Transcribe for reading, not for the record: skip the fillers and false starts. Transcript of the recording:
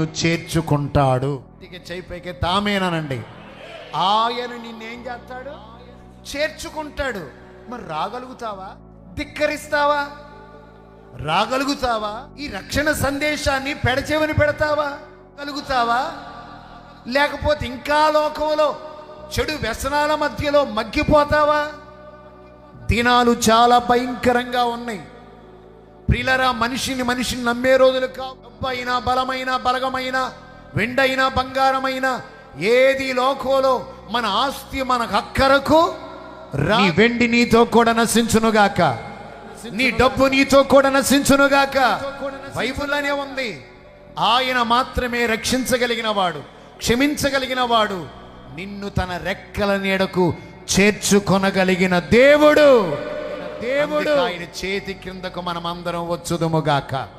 చేర్చుకుంటాడు. చేయిపైకి తామేనానండి. ఆయన నిన్నేం చేస్తాడు? చేర్చుకుంటాడు. మరి రాగలుగుతావా? ధిక్కరిస్తావా? రాగలుగుతావా? ఈ రక్షణ సందేశాన్ని పెడచెవిని పెడతావా? కలుగుతావా? లేకపోతే ఇంకా లోకంలో చెడు వ్యసనాల మధ్యలో మగ్గిపోతావా? దినాలు చాలా భయంకరంగా ఉన్నాయి ప్రియులారా. మనిషిని నమ్మే రోజులు కావు. డబ్బైనా, బలమైన, బలగమైన, వెండైనా, బంగారమైన ఏది లోకంలో మన ఆస్తి మనకు అక్కరకు నీ వెండి నీతో కూడా నశించునుగాక, నీ డబ్బు నీతో కూడా నశించునుగాక. బైబిల్లోనే ఉంది. ఆయన మాత్రమే రక్షించగలిగిన వాడు, క్షమించగలిగిన వాడు, నిన్ను తన రెక్కల నీడకు చేర్చుకొనగలిగిన దేవుడు. ఆయన చేతి క్రిందకు మనమందరం వచ్చుదుముగాక.